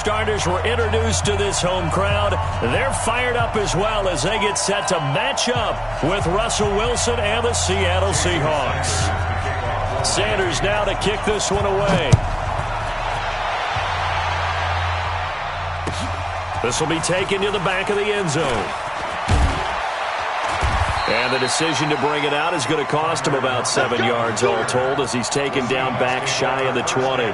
Starters were introduced to this home crowd. They're fired up as well as they get set to match up with Russell Wilson and the Seattle Seahawks. Sanders now to kick this one away. This will be taken to the back of the end zone. And the decision to bring it out is going to cost him about 7 yards all told as he's taken down back shy of the 20.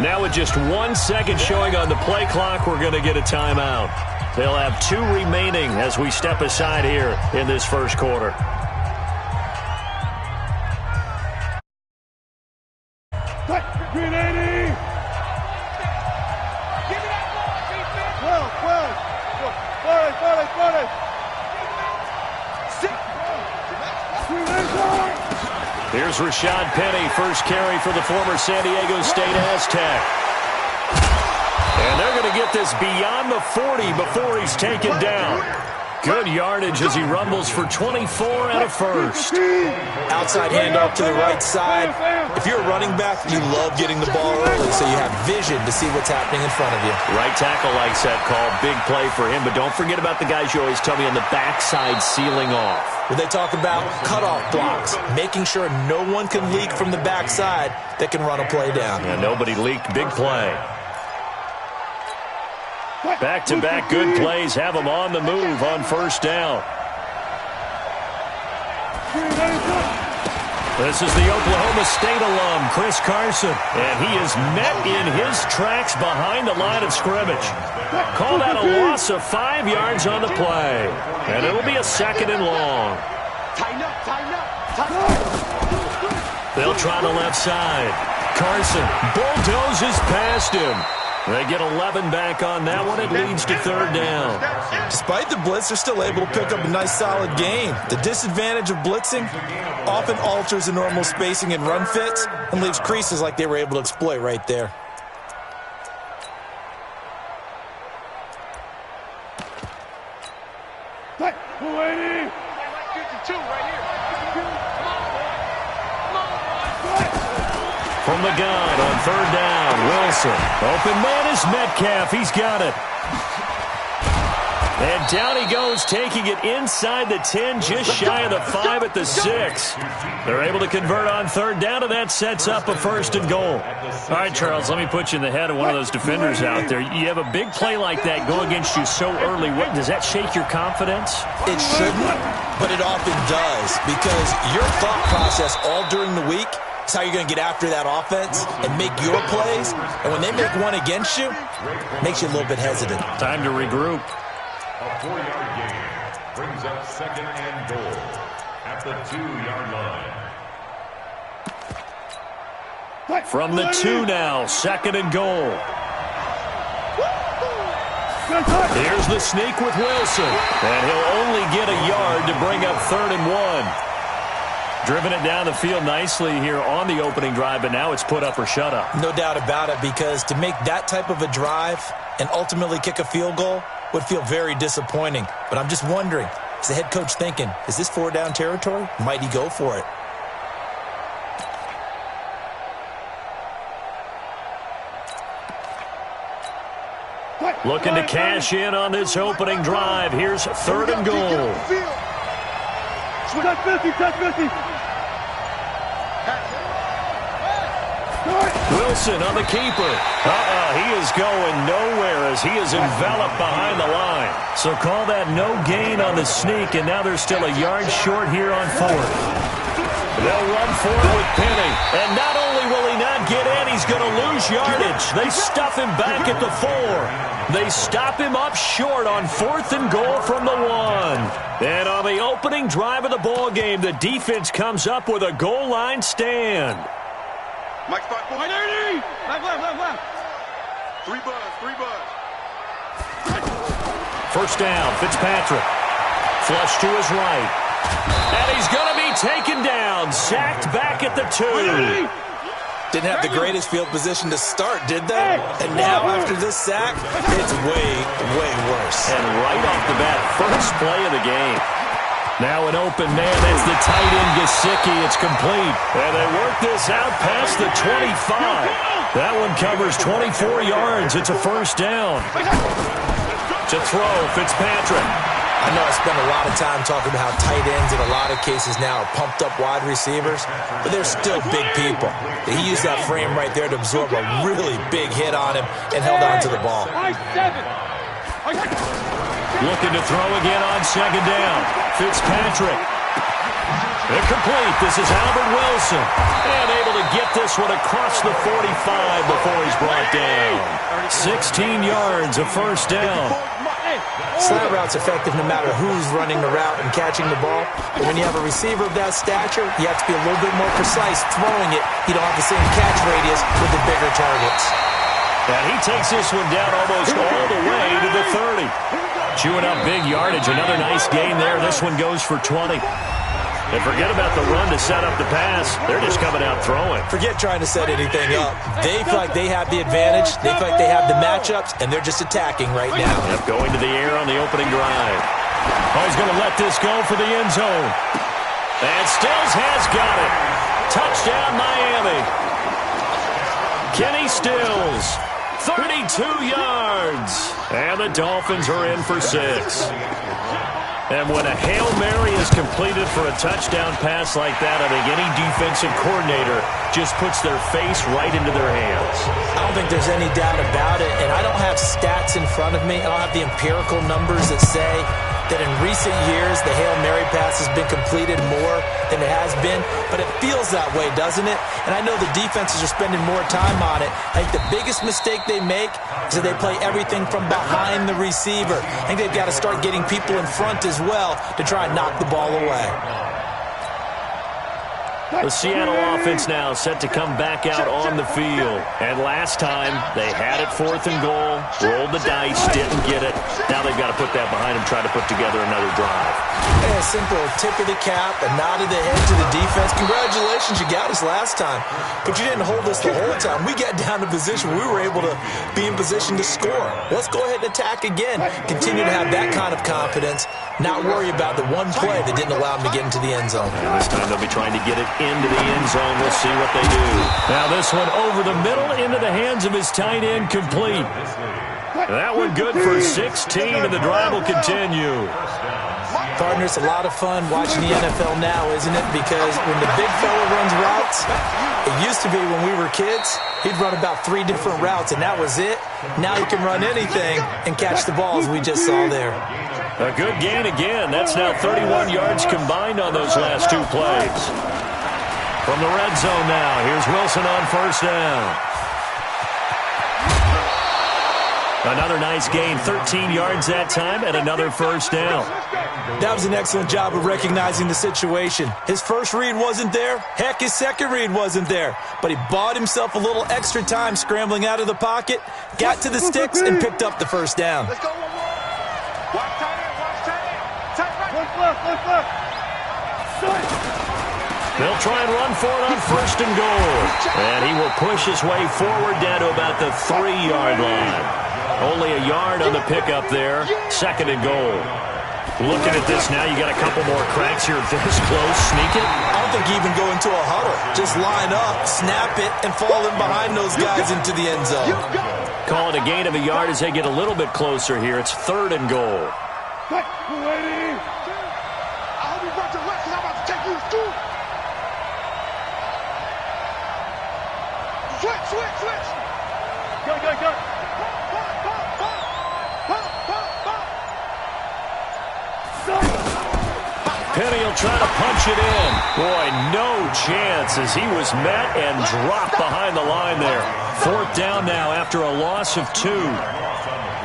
Now with just 1 second showing on the play clock, we're going to get a timeout. They'll have 2 remaining as we step aside here in this first quarter. Here's Rashad Penny, first carry for the former San Diego State Aztec. And they're going to get this beyond the 40 before he's taken down. Good yardage as he rumbles for 24 and a first. Outside handoff to the right side. If you're a running back, you love getting the ball early so you have vision to see what's happening in front of you. Right tackle likes that call. Big play for him. But don't forget about the guys you always tell me on the backside sealing off. When they talk about cutoff blocks, making sure no one can leak from the backside that can run a play down. Yeah, nobody leaked. Big play. Back-to-back good plays have them on the move on first down. This is the Oklahoma State alum, Chris Carson, and he is met in his tracks behind the line of scrimmage. Call that a loss of 5 yards on the play, and it'll be a second and long. They'll try the left side. Carson bulldozes past him. They get 11 back on that one. It leads to third down. Despite the blitz, they're still able to pick up a nice, solid gain. The disadvantage of blitzing often alters the normal spacing and run fits and leaves creases like they were able to exploit right there. From the gun on third down, Wilson. Open man is Metcalf. He's got it. And down he goes, taking it inside the 10, just shy of the 5 at the 6. They're able to convert on third down, and that sets up a first and goal. All right, Charles, let me put you in the head of one of those defenders out there. You have a big play like that go against you so early. What, does that shake your confidence? It shouldn't, but it often does, because your thought process all during the week is how you're going to get after that offense and make your plays. And when they make one against you, it makes you a little bit hesitant. Time to regroup. A 4-yard gain brings up second and goal at the 2-yard line. From the 2 now, second and goal. Here's the sneak with Wilson. And he'll only get a yard to bring up third and 1. Driven it down the field nicely here on the opening drive, but now it's put up or shut up. No doubt about it, because to make that type of a drive and ultimately kick a field goal would feel very disappointing. But I'm just wondering, is the head coach thinking, is this 4-down territory? Might he go for it? Looking to cash in on this opening drive. Here's third and goal. Wilson on the keeper. He is going nowhere as he is enveloped behind the line. So call that no gain on the sneak, and now they're still a yard short here on fourth. They'll run for it with Penny. And not only will he not get in, he's going to lose yardage. They stuff him back at the 4. They stop him up short on 4th and goal from the 1. And on the opening drive of the ball game, the defense comes up with a goal line stand. Mike, start for 30. Left. 3 buzz. First down, Fitzpatrick. Flush to his right. And he's going to be taken down. Sacked back at the 2. Didn't have the greatest field position to start, did they? And now after this sack, it's way, way worse. And right off the bat, first play of the game. Now an open man, that's the tight end, Gesicki. It's complete. And they work this out past the 25. That one covers 24 yards. It's a first down. To throw, Fitzpatrick. I know I spent a lot of time talking about how tight ends in a lot of cases now are pumped up wide receivers, but they're still big people. He used that frame right there to absorb a really big hit on him and held on to the ball. Looking to throw again on second down. Fitzpatrick. Incomplete. This is Albert Wilson. And able to get this one across the 45 before he's brought down. 16 yards, a first down. Slant route's effective no matter who's running the route and catching the ball. But when you have a receiver of that stature, you have to be a little bit more precise throwing it. You don't have the same catch radius with the bigger targets. And he takes this one down almost all the way to the 30. Chewing up big yardage. Another nice gain there. This one goes for 20. And forget about the run to set up the pass. They're just coming out throwing. Forget trying to set anything up. They feel like they have the advantage. They feel like they have the matchups, and they're just attacking right now. Yep, going to the air on the opening drive. Oh, he's going to let this go for the end zone. And Stills has got it. Touchdown, Miami. Kenny Stills, 32 yards. And the Dolphins are in for 6. And when a Hail Mary is completed for a touchdown pass like that, I think any defensive coordinator just puts their face right into their hands. I don't think there's any doubt about it, and I don't have stats in front of me. I don't have the empirical numbers that say that in recent years the Hail Mary pass has been completed more than it has been, but it feels that way, doesn't it? And I know the defenses are spending more time on it. I think the biggest mistake they make is that they play everything from behind the receiver. I think they've got to start getting people in front as well to try and knock the ball away. The Seattle offense now set to come back out on the field. And last time, they had it 4th and goal, rolled the dice, didn't get it. Now they've got to put that behind them, try to put together another drive. And a simple tip of the cap, a nod of the head to the defense. Congratulations, you got us last time. But you didn't hold us the whole time. We got down to position where we were able to be in position to score. Let's go ahead and attack again. Continue to have that kind of confidence. Not worry about the one play that didn't allow them to get into the end zone. And this time they'll be trying to get it into the end zone. We'll see what they do. Now this one over the middle into the hands of his tight end, complete. That one good for 16, and the drive will continue. Partner, it's a lot of fun watching the NFL now, isn't it? Because when the big fella runs routes, it used to be when we were kids, he'd run about 3 different routes, and that was it. Now he can run anything and catch the balls we just saw there. A good gain again. That's now 31 yards combined on those last 2 plays. From the red zone now, here's Wilson on first down. Another nice gain, 13 yards that time, and another first down. That was an excellent job of recognizing the situation. His first read wasn't there. Heck, his second read wasn't there. But he bought himself a little extra time scrambling out of the pocket, got to the sticks, and picked up the first down. Let's go. Watch tight end. Look left. They'll try and run for it on first and goal. And he will push his way forward down to about the 3-yard line. Only a yard on the pickup there. Second and goal. Looking at this now, you got a couple more cracks here this close. Sneak it? I don't think you even go into a huddle. Just line up, snap it, and fall in behind those guys into the end zone. Call it a gain of a yard as they get a little bit closer here. It's third and goal. I hope you brought your left because I'm about to take you to school. Switch. Go. and he'll try to punch it in. Boy, no chance as he was met and dropped behind the line there. 4th down now after a loss of 2.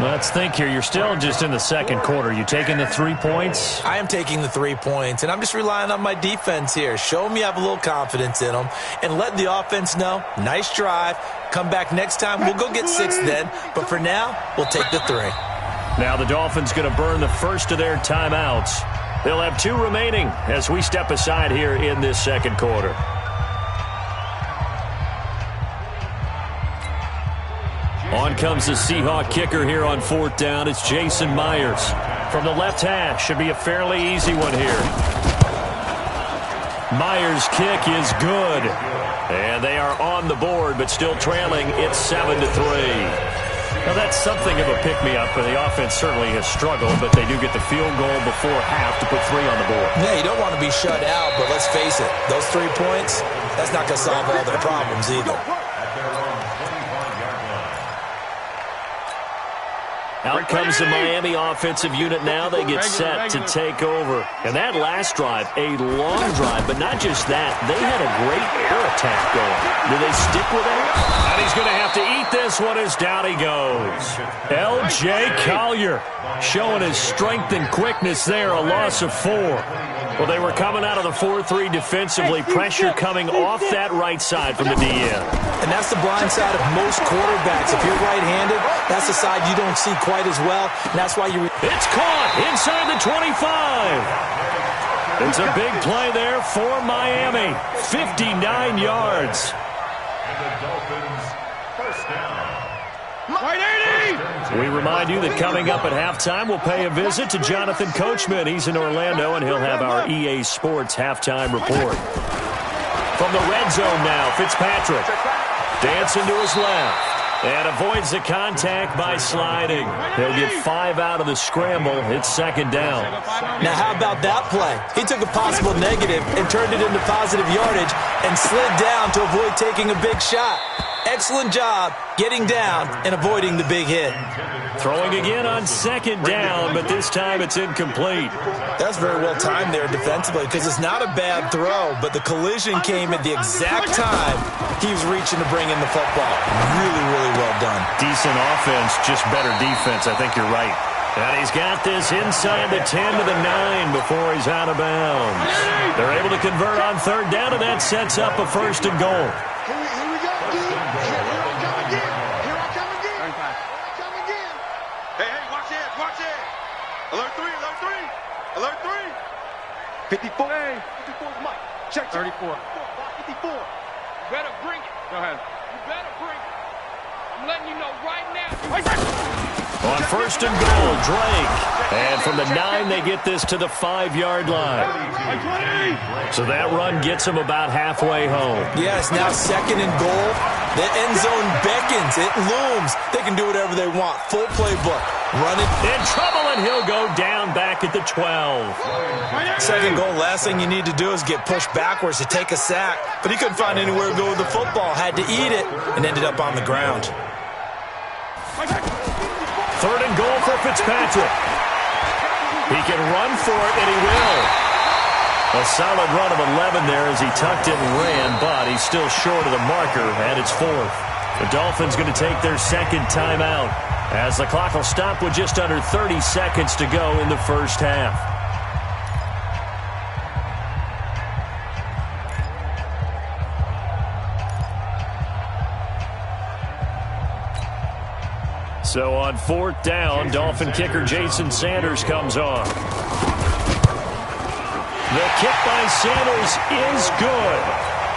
Let's think here. You're still just in the second quarter. You taking the 3 points? I am taking the 3 points, and I'm just relying on my defense here. Show them you have a little confidence in them, and let the offense know, nice drive. Come back next time. We'll go get 6 then, but for now, we'll take the 3. Now the Dolphins going to burn the first of their timeouts. They'll have 2 remaining as we step aside here in this second quarter. On comes the Seahawk kicker here on 4th down. It's Jason Myers. From the left hash, should be a fairly easy one here. Myers' kick is good. And they are on the board, but still trailing. It's 7-3. Now, that's something of a pick-me-up, and the offense certainly has struggled, but they do get the field goal before half to put 3 on the board. Yeah, you don't want to be shut out, but let's face it, those 3 points, that's not going to solve all their problems either. Out comes the Miami offensive unit now. They get set to take over. And that last drive, a long drive, but not just that. They had a great air attack going. Do they stick with that? And he's going to have to eat this one as down he goes. L.J. Collier showing his strength and quickness there, a loss of 4. Well, they were coming out of the 4-3 defensively. Pressure coming off that right side from the DN. And that's the blind side of most quarterbacks. If you're right-handed, that's the side you don't see quite as well. And that's why you... It's caught inside the 25. It's a big play there for Miami. 59 yards. And the Dolphins first down. We remind you that coming up at halftime, we'll pay a visit to Jonathan Coachman. He's in Orlando, and he'll have our EA Sports halftime report. From the red zone now, Fitzpatrick dancing to his left and avoids the contact by sliding. He'll get 5 out of the scramble. It's 2nd down. Now, how about that play? He took a possible negative and turned it into positive yardage and slid down to avoid taking a big shot. Excellent job getting down and avoiding the big hit. Throwing again on 2nd down, but this time it's incomplete. That's very well timed there defensively because it's not a bad throw, but the collision came at the exact time he was reaching to bring in the football. Really, really well done. Decent offense, just better defense. I think you're right. And he's got this inside the 10 to the 9 before he's out of bounds. They're able to convert on 3rd down, and that sets up a 1st and goal. Alert 3. Alert 3. 54. 54 is Mike. Check. 34. 54. You better bring it. Go ahead. You better bring it. I'm letting you know right now. On 1st and goal, Drake. And from the 9, they get this to the 5-yard line. So that run gets them about halfway home. Yes, now 2nd and goal. The end zone beckons. It looms. They can do whatever they want. Full playbook. Run it. In trouble, and he'll go down back at the 12. 2nd goal, last thing you need to do is get pushed backwards to take a sack. But he couldn't find anywhere to go with the football. Had to eat it and ended up on the ground. 3rd and goal for Fitzpatrick. He can run for it, and he will. A solid run of 11 there as he tucked it and ran, but he's still short of the marker, and it's 4th. The Dolphins going to take their 2nd timeout as the clock will stop with just under 30 seconds to go in the first half. So on 4th down, Dolphin kicker Jason Sanders comes on. The kick by Sanders is good.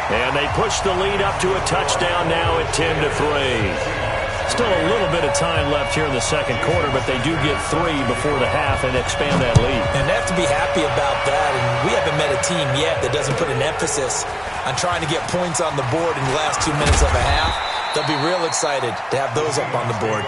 And they push the lead up to a touchdown now at 10-3. Still a little bit of time left here in the second quarter, but they do get 3 before the half and expand that lead. And they have to be happy about that. And we haven't met a team yet that doesn't put an emphasis on trying to get points on the board in the last 2 minutes of a half. They'll be real excited to have those up on the board.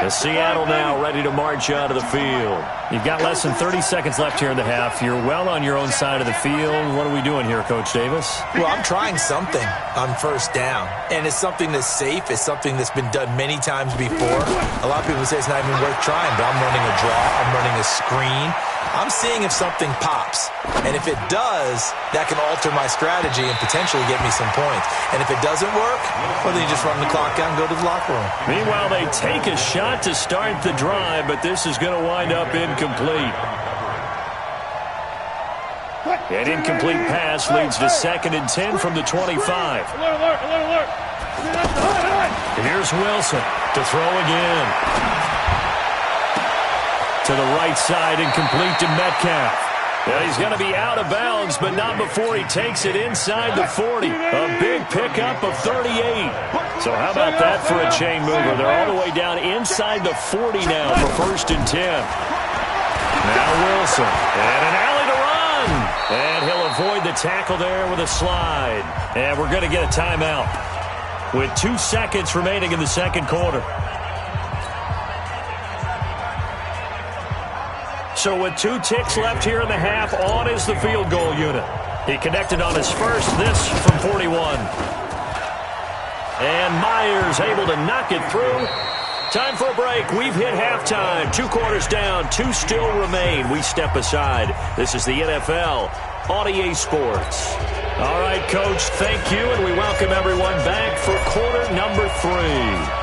The Seattle now ready to march out of the field. You've got less than 30 seconds left here in the half. You're well on your own side of the field. What are we doing here, Coach Davis? Well, I'm trying something on first down, and it's something that's safe. It's something that's been done many times before. A lot of people say it's not even worth trying, but I'm running a draw. I'm running a screen. I'm seeing if something pops. And if it does, that can alter my strategy and potentially get me some points. And if it doesn't work, well, then you just run the clock out and go to the locker room. Meanwhile, they take a shot to start the drive, but this is going to wind up incomplete. An incomplete pass leads to 2nd and 10 from the 25. Alert. Here's Wilson to throw again. To the right side and complete to Metcalf. Well, he's going to be out of bounds, but not before he takes it inside the 40. A big pickup of 38. So how about that for a chain mover? They're all the way down inside the 40 now for 1st and 10. Now Wilson. And an alley to run. And he'll avoid the tackle there with a slide. And we're going to get a timeout with 2 seconds remaining in the second quarter. So with 2 ticks left here in the half, on is the field goal unit. He connected on his first, this from 41. And Myers able to knock it through. Time for a break. We've hit halftime. 2 quarters down, 2 still remain. We step aside. This is the NFL on EA Sports. All right, Coach, thank you, and we welcome everyone back for quarter number 3.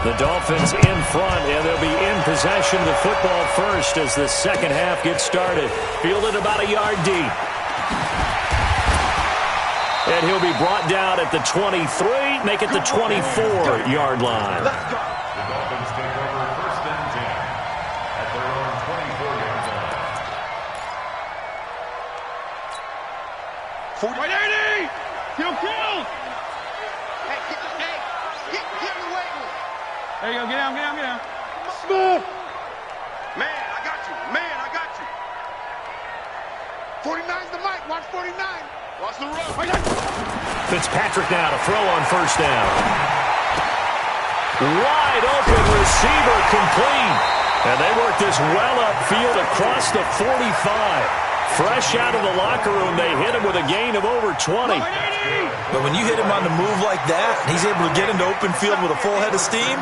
The Dolphins in front, and they'll be in possession of the football first as the second half gets started. Fielded about a yard deep. And he'll be brought down at the 23, make it the 24-yard line. The Dolphins take over 1st and 10 at their own 24-yard line. 40. Kill! Hey, get the weight room. There you go, get down. Smooth. Man, I got you. 49's the mic, watch 49. Watch the run. Fitzpatrick now to throw on 1st down. Wide open receiver complete. And they work this well upfield across the 45. Fresh out of the locker room, they hit him with a gain of over 20. But when you hit him on the move like that, and he's able to get into open field with a full head of steam,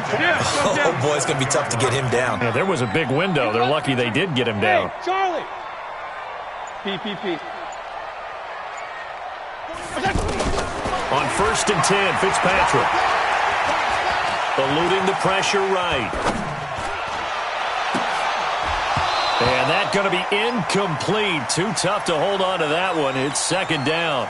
oh boy, it's going to be tough to get him down. Yeah, there was a big window. They're lucky they did get him down. Hey, Charlie. P. On 1st and 10, Fitzpatrick. Eluding the pressure right. And that's going to be incomplete. Too tough to hold on to that one. It's 2nd down.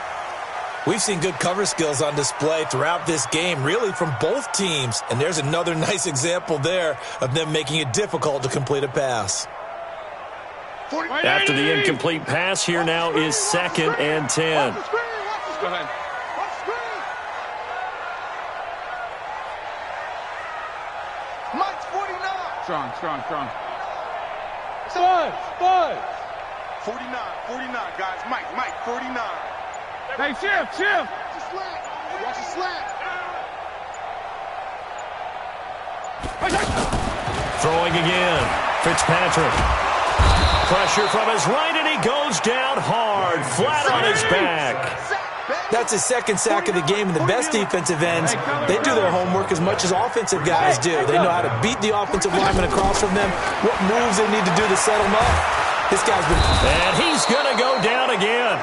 We've seen good cover skills on display throughout this game, really from both teams. And there's another nice example there of them making it difficult to complete a pass. After the incomplete pass, here now is 2nd and 10. Go ahead. Mike's 49. Strong. Buzz. 49, guys. Mike, 49. Hey, shift. Watch the slant. Throwing again. Fitzpatrick. Pressure from his right, and he goes down hard, flat on his back. That's his 2nd sack of the game, and the best defensive ends, they do their homework as much as offensive guys do. They know how to beat the offensive lineman across from them, what moves they need to do to set them up. This guy's been... And he's going to go down again.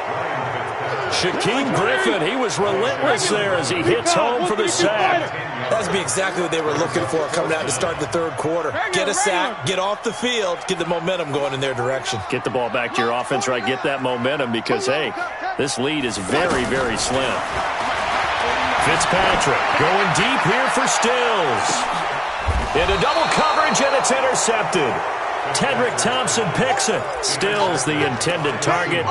Shaquem Griffin, he was relentless there as he hits home for the sack. That'd be exactly what they were looking for coming out to start the 3rd quarter. Get a sack, get off the field, get the momentum going in their direction. Get the ball back to your offense, right? Get that momentum because, hey, this lead is very, very slim. Fitzpatrick going deep here for Stills. Into double coverage, and it's intercepted. Tedrick Thompson picks it. Stills the intended target.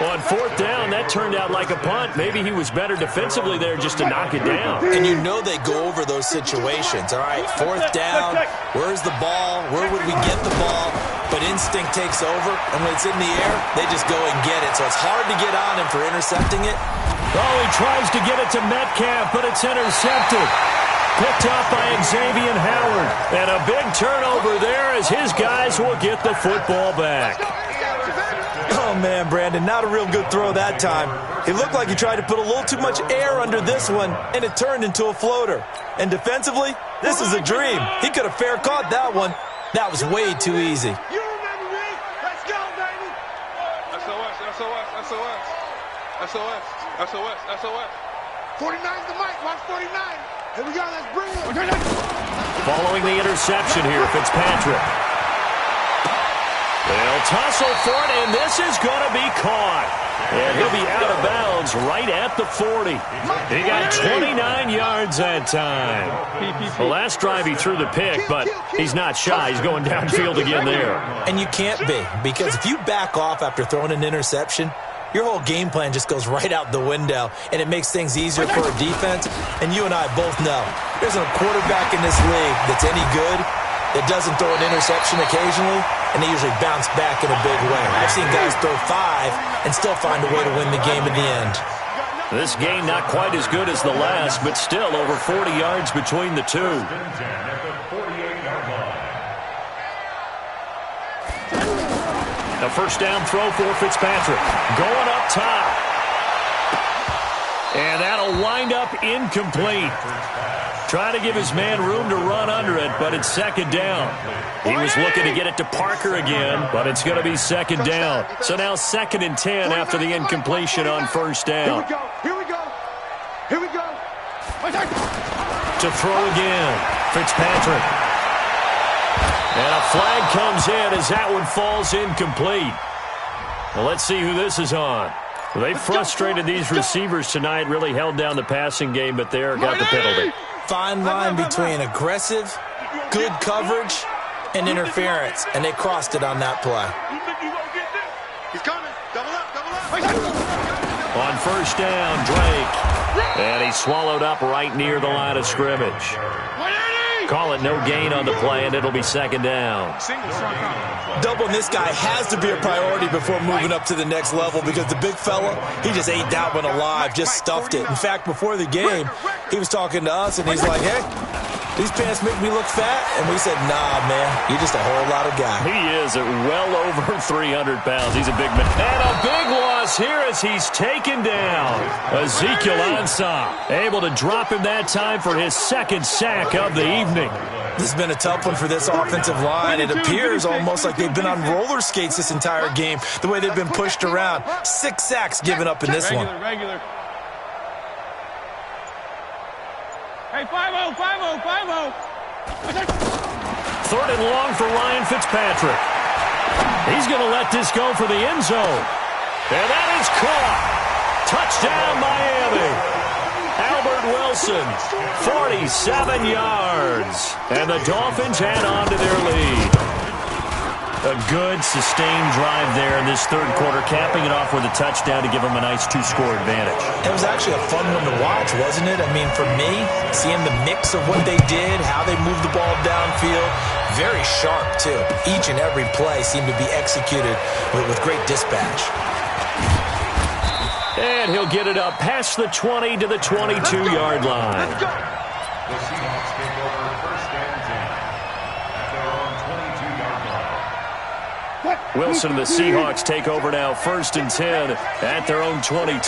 On 4th down, that turned out like a punt. Maybe he was better defensively there just to knock it down. And you know they go over those situations. All right, 4th down, where's the ball? Where would we get the ball? But instinct takes over, and when it's in the air, they just go and get it. So it's hard to get on him for intercepting it. Oh, he tries to get it to Metcalf, but it's intercepted. Picked up by Xavier Howard. And a big turnover there as his guys will get the football back. Oh, man, Brandon, not a real good throw that time. It looked like he tried to put a little too much air under this one, and it turned into a floater. And defensively, this is a dream. He could have fair caught that one. That was way too easy. You remember me? Let's go, baby. SOS, SOS, SOS. SOS, SOS, SOS. 49's the mic. Watch 49. Here we go. Let's bring it. Following the interception here, Fitzpatrick. They'll tussle for it, and this is going to be caught. And he'll be out of bounds right at the 40. He got 29 yards that time. The last drive he threw the pick, but he's not shy. He's going downfield again there. And you can't be, because if you back off after throwing an interception, your whole game plan just goes right out the window, and it makes things easier for a defense. And you and I both know there's a quarterback in this league that's any good that doesn't throw an interception occasionally, and they usually bounce back in a big way. I've seen guys throw 5 and still find a way to win the game in the end. This game not quite as good as the last, but still over 40 yards between the two. A first down throw for Fitzpatrick. Going up top. And that'll wind up incomplete. Trying to give his man room to run under it, but it's second down. He was looking to get it to Parker again, but it's going to be second down. So now 2nd and 10 after the incompletion on first down. Here we go. Here we go. To throw again, Fitzpatrick. And a flag comes in as that one falls incomplete. Well, let's see who this is on. Well, they frustrated these receivers tonight, really held down the passing game, but there got the penalty. Fine line between aggressive, good coverage, and interference, and they crossed it on that play. He's coming. Double up. On first down, Drake. And he swallowed up right near the line of scrimmage. Call it no gain on the play, and it'll be second down. Doubling this guy has to be a priority before moving up to the next level, because the big fella, he just ate that one alive, just stuffed it. In fact, before the game, he was talking to us, and he's like, hey, these pants make me look fat. And we said, nah, man, you're just a whole lot of guy. He is at well over 300 pounds. He's a big man. And a big loss here as he's taken down. Ezekiel Ansah able to drop him that time for his 2nd sack of the evening. This has been a tough one for this offensive line. It appears almost like they've been on roller skates this entire game, the way they've been pushed around. 6 sacks given up in this one. Regular. Hey, 5-0, 5-0, 5-0. 3rd and long for Ryan Fitzpatrick. He's going to let this go for the end zone. And that is caught. Touchdown, Miami. Albert Wilson, 47 yards. And the Dolphins add on to their lead. A good, sustained drive there in this 3rd quarter, capping it off with a touchdown to give them a nice 2-score advantage. It was actually a fun one to watch, wasn't it? I mean, for me, seeing the mix of what they did, how they moved the ball downfield, very sharp, too. Each and every play seemed to be executed with great dispatch. And he'll get it up past the 20 to the 22-yard line. The Seahawks take over 1st and 10 at their own 22-yard line. Wilson and the Seahawks take over now 1st and 10 at their own 22.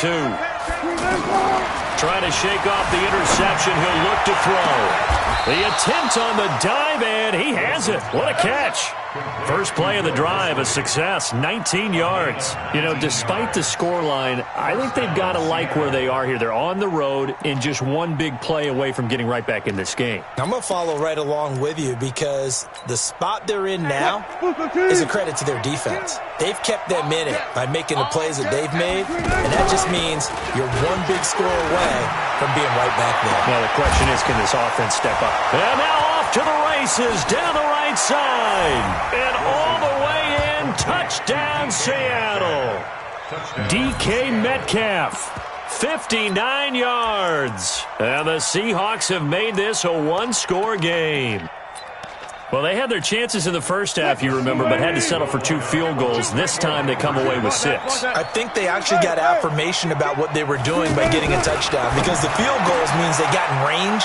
Trying to shake off the interception. He'll look to throw. The attempt on the dive, and he has it. What a catch. First play of the drive, a success, 19 yards. You know, despite the scoreline, I think they've got to like where they are here. They're on the road and just one big play away from getting right back in this game. I'm going to follow right along with you, because the spot they're in now is a credit to their defense. They've kept them in it by making the plays that they've made, and that just means you're one big score away from being right back there. Now the question is, can this offense step up? And now off to the races, down the right side. And all the way in, touchdown Seattle. DK Metcalf, 59 yards. And the Seahawks have made this a one-score game. Well, they had their chances in the first half, you remember, but had to settle for 2 field goals. This time they come away with 6. I think they actually got affirmation about what they were doing by getting a touchdown, because the field goals means they got in range,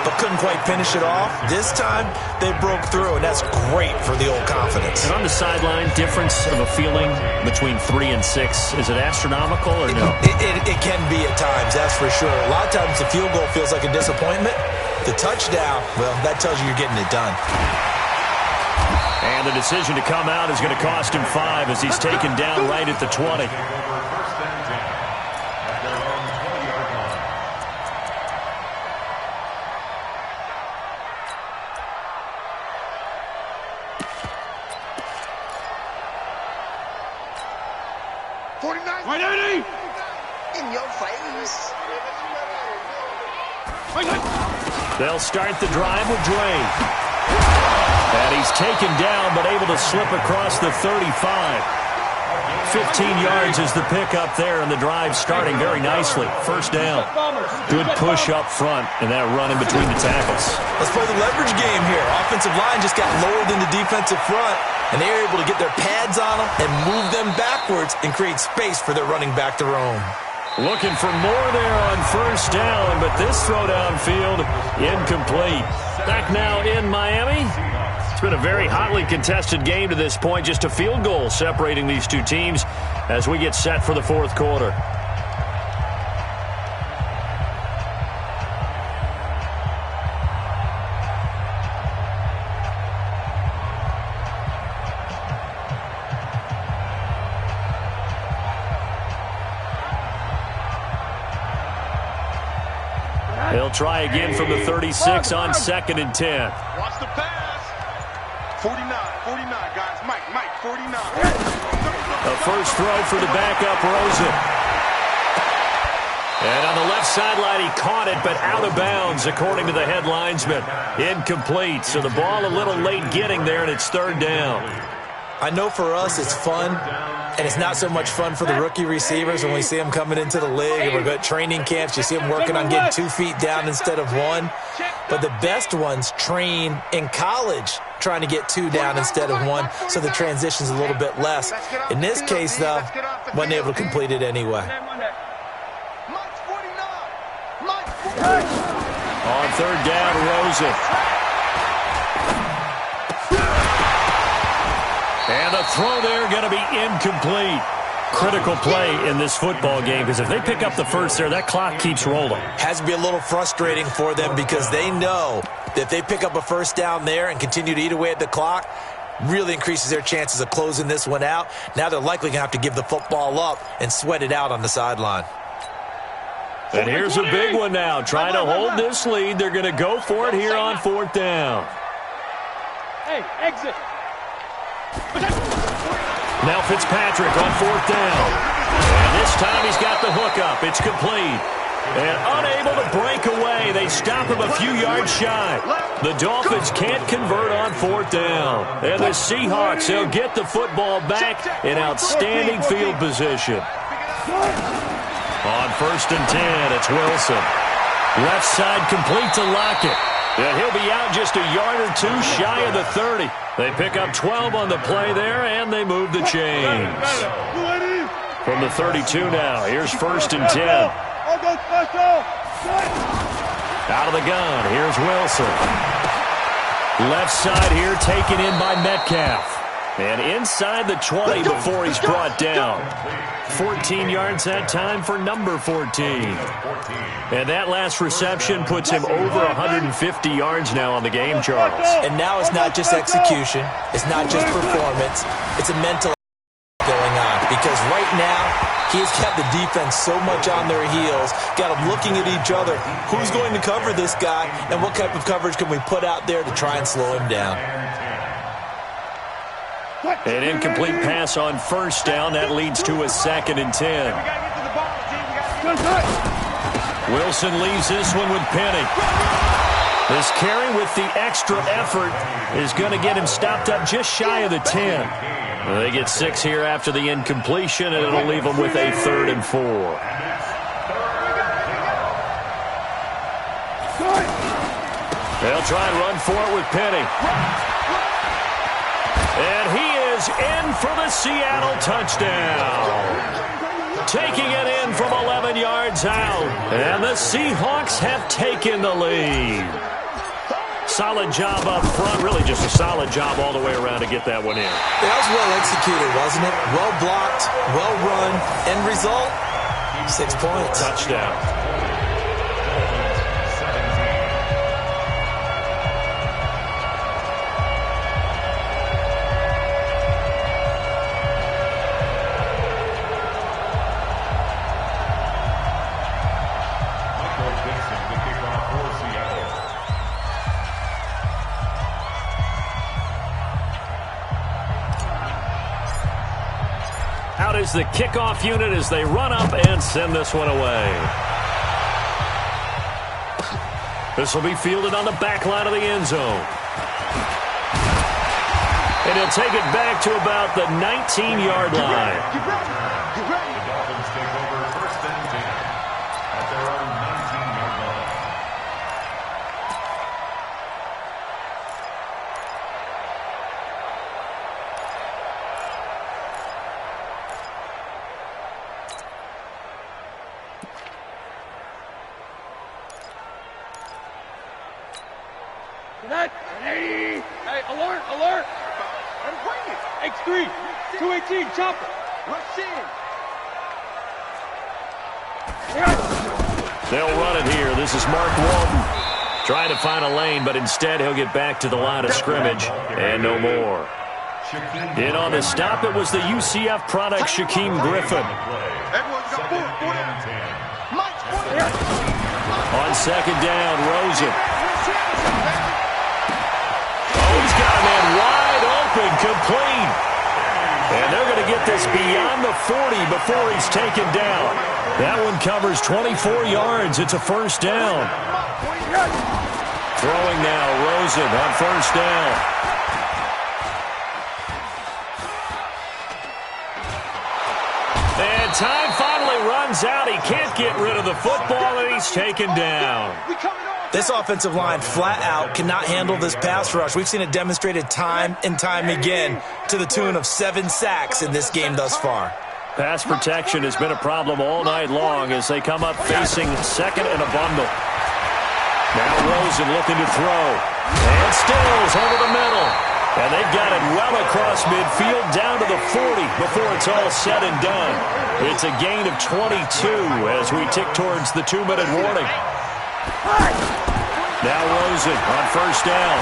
but couldn't quite finish it off. This time, they broke through, and that's great for the old confidence. And on the sideline, difference of a feeling between 3 and 6, is it astronomical or no? It can be at times, that's for sure. A lot of times the field goal feels like a disappointment. The touchdown, well, that tells you you're getting it done. And the decision to come out is going to cost him 5 as he's taken down right at the 20. They'll start the drive with Dre. And he's taken down but able to slip across the 35. 15 yards is the pickup there, and the drive starting very nicely. First down. Good push up front and that run in between the tackles. Let's play the leverage game here. Offensive line just got lowered in the defensive front, and they were able to get their pads on them and move them backwards and create space for their running back to roam. Looking for more there on first down, but this throw downfield incomplete. Back now in Miami. It's been a very hotly contested game to this point. Just a field goal separating these two teams as we get set for the fourth quarter. They'll try again from the 36 on 2nd and 10. Watch the pass. 49, guys. Mike, 49. A first throw for the backup, Rosen. And on the left sideline, he caught it, but out of bounds, according to the head linesman. Incomplete, so the ball a little late getting there, and it's 3rd down. I know for us it's fun, and it's not so much fun for the rookie receivers when we see them coming into the league and we're good training camps. You see them working on getting 2 feet down instead of 1. But the best ones train in college trying to get 2 down instead of 1, so the transition's a little bit less. In this case, though, wasn't able to complete it anyway. On 3rd down, Rosen. And the throw there going to be incomplete. Critical play in this football game, because if they pick up the first there, that clock keeps rolling. Has to be a little frustrating for them because they know that if they pick up a first down there and continue to eat away at the clock, really increases their chances of closing this one out. Now they're likely going to have to give the football up and sweat it out on the sideline. And here's a big one now. Trying to hold this lead. They're going to go for it here on 4th down. Hey, exit. Now Fitzpatrick on 4th down. And this time he's got the hookup. It's complete. And unable to break away. They stop him a few yards shy. The Dolphins can't convert on 4th down. And the Seahawks, they'll get the football back in outstanding field position. On 1st and 10, it's Wilson. Left side complete to Lockett. And he'll be out just a yard or 2 shy of the 30. They pick up 12 on the play there, and they move the chains. From the 32 now, here's 1st and 10. Out of the gun, here's Wilson. Left side here taken in by Metcalf. And inside the 20 before he's brought down. 14 yards that time for number 14. And that last reception puts him over 150 yards now on the game, Charles. And now it's not just execution. It's not just performance. It's a mental going on. Because right now, he has kept the defense so much on their heels, got them looking at each other. Who's going to cover this guy, and what type of coverage can we put out there to try and slow him down? An incomplete pass on 1st down. That leads to a 2nd and 10. Wilson leaves this one with Penny. This carry with the extra effort is going to get him stopped up just shy of the 10. They get 6 here after the incompletion, and it'll leave them with a 3rd and 4. They'll try and run for it with Penny. And he is in for the Seattle touchdown. Taking it in from 11 yards out. And the Seahawks have taken the lead. Solid job up front. Really just a solid job all the way around to get that one in. That was well executed, wasn't it? Well blocked, well run. End result, 6 points. Touchdown. Out is the kickoff unit as they run up and send this one away. This will be fielded on the back line of the end zone. And he'll take it back to about the 19-yard line. The Dolphins take over first and 10 at their own 19-yard line. Hey, alert, alert. Let him bring it. X3, 218, chopper. Rush in. They'll run it here. This is Mark Walton trying to find a lane, but instead he'll get back to the line of scrimmage and no more. In on the stop, it was the UCF product, Shaquem Griffin. On second down, Rosen. He's got a man wide open, complete. And they're going to get this beyond the 40 before he's taken down. That one covers 24 yards. It's a first down. Throwing now, Rosen on first down. And time finally runs out. He can't get rid of the football, and he's taken down. This offensive line flat out cannot handle this pass rush. We've seen it demonstrated time and time again to the tune of 7 sacks in this game thus far. Pass protection has been a problem all night long as they come up facing second and a bundle. Now Rosen looking to throw. And Stills over the middle. And they've got it well across midfield down to the 40 before it's all said and done. It's a gain of 22 as we tick towards the 2-minute warning. Now Rosen on first down.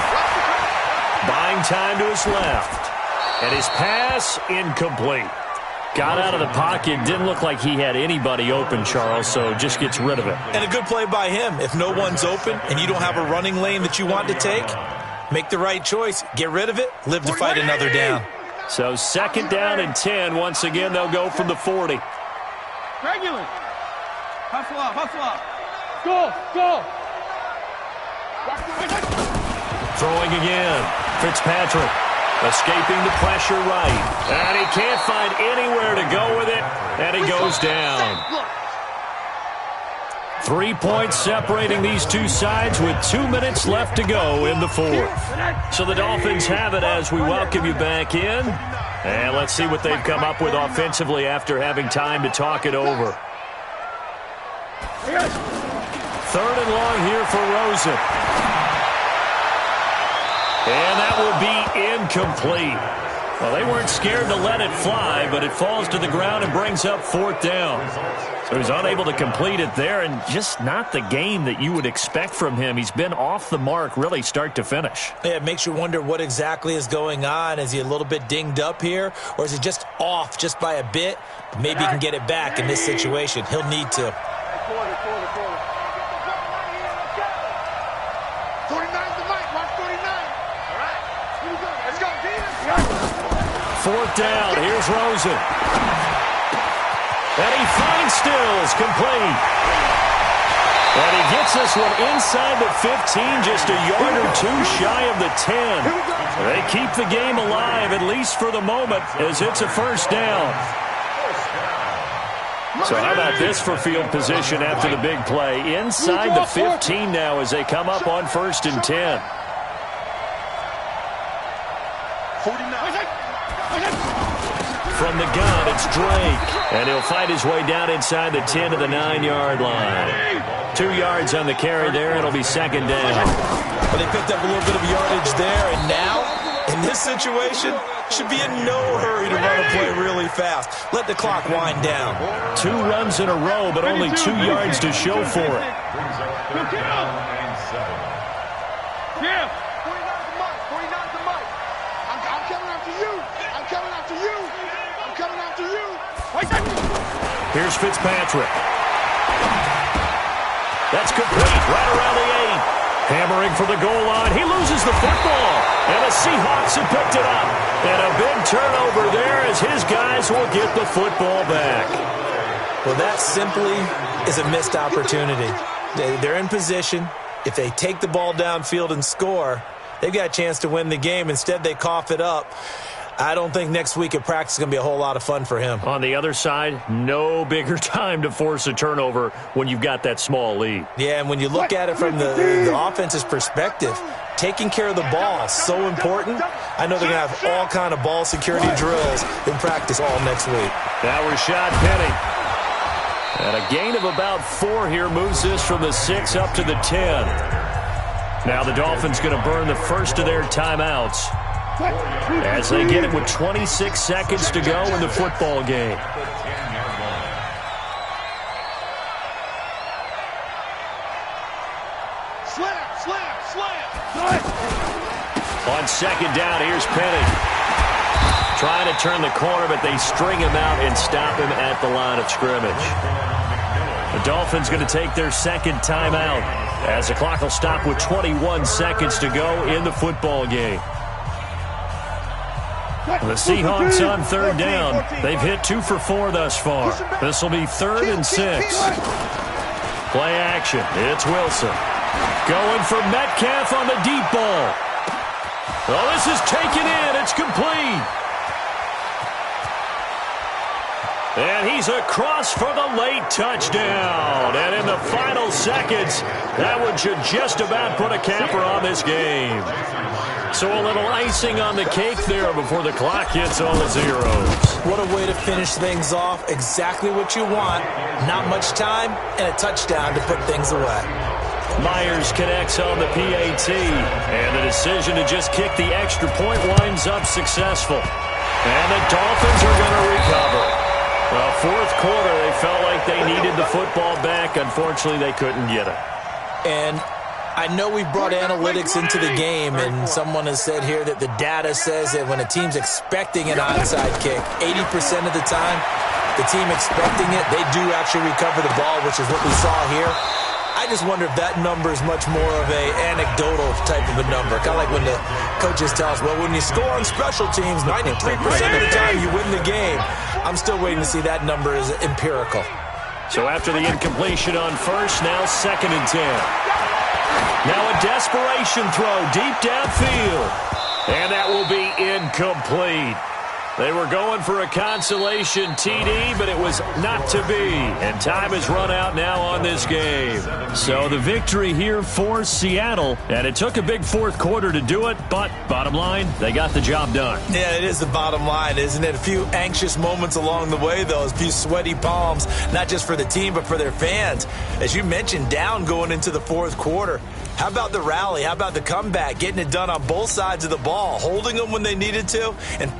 Buying time to his left. And his pass incomplete. Got out of the pocket. Didn't look like he had anybody open, Charles, so just gets rid of it. And a good play by him. If no one's open and you don't have a running lane that you want to take, make the right choice. Get rid of it. Live to fight another down. So second down and 10. Once again, they'll go from the 40. Regular. Hustle up, hustle up. Go, go. Throwing again. Fitzpatrick escaping the pressure right. And he can't find anywhere to go with it. And he goes down. 3 points separating these two sides with 2 minutes left to go in the fourth. So the Dolphins have it as we welcome you back in. And let's see what they've come up with offensively after having time to talk it over. Third and long here for Rosen. And that will be incomplete. Well, they weren't scared to let it fly, but it falls to the ground and brings up fourth down. So he's unable to complete it there, and just not the game that you would expect from him. He's been off the mark really start to finish. Yeah, it makes you wonder what exactly is going on. Is he a little bit dinged up here, or is he just off just by a bit? Maybe he can get it back in this situation. He'll need to. 49's the mic. Watch 49. All right. Here we go. Let's go, Fourth down. Here's Rosen. And he finds Stills, complete. And he gets this one inside the 15, just a yard or two shy of the 10. They keep the game alive, at least for the moment, as it's a first down. So how about this for field position after the big play? Inside the 15 now as they come up on first and 10. 49. From the gun, it's Drake. And he'll fight his way down inside the 10 to the 9-yard line. 2 yards on the carry there. It'll be second down. But they picked up a little bit of yardage there, and now, in this situation, should be in no hurry to run a play really fast. Let the clock wind down. 2 runs in a row, but only 2 yards to show for it. Yeah. 49 to Mike. 49 to Mike. I'm coming after you. I'm coming after you. I'm coming after you. Here's Fitzpatrick. That's complete right around the 8. Hammering for the goal line. He loses the football. And the Seahawks have picked it up. And a big turnover there as his guys will get the football back. Well, that simply is a missed opportunity. They're in position. If they take the ball downfield and score, they've got a chance to win the game. Instead, they cough it up. I don't think next week at practice is going to be a whole lot of fun for him. On the other side, no bigger time to force a turnover when you've got that small lead. Yeah, and when you look at it from the offense's perspective, taking care of the ball is so important. I know they're going to have all kind of ball security drills in practice all next week. Now Rashad Penny. And a gain of about 4 here moves this from the 6 up to the 10. Now the Dolphins going to burn the first of their timeouts as they get it with 26 seconds to go in the football game. On second down, here's Penny. Trying to turn the corner, but they string him out and stop him at the line of scrimmage. The Dolphins going to take their second timeout as the clock will stop with 21 seconds to go in the football game. The Seahawks on third down. They've hit 2 for 4 thus far. This will be 3rd and 6. Play action. It's Wilson. Going for Metcalf on the deep ball. Oh, this is taken in. It's complete. And he's across for the late touchdown. And in the final seconds, that one should just about put a capper on this game. So a little icing on the cake there before the clock hits all the zeros. What a way to finish things off. Exactly what you want. Not much time and a touchdown to put things away. Myers connects on the PAT. And the decision to just kick the extra point winds up successful. And the Dolphins are going to recover. Well, fourth quarter, they felt like they needed the football back. Unfortunately, they couldn't get it. And I know we've brought analytics into the game, and someone has said here that the data says that when a team's expecting an onside kick, 80% of the time, the team expecting it, they do actually recover the ball, which is what we saw here. I just wonder if that number is much more of a anecdotal type of a number. Kind of like when the coaches tell us, well, when you score on special teams, 93% of the time you win the game. I'm still waiting to see that number is empirical. So after the incompletion on first, now 2nd and 10. Now a desperation throw deep downfield. And that will be incomplete. They were going for a consolation TD, but it was not to be. And time has run out now on this game. So the victory here for Seattle. And it took a big fourth quarter to do it, but bottom line, they got the job done. Yeah, it is the bottom line, isn't it? A few anxious moments along the way, though. A few sweaty palms, not just for the team, but for their fans. As you mentioned, down going into the fourth quarter. How about the rally? How about the comeback? Getting it done on both sides of the ball, holding them when they needed to, and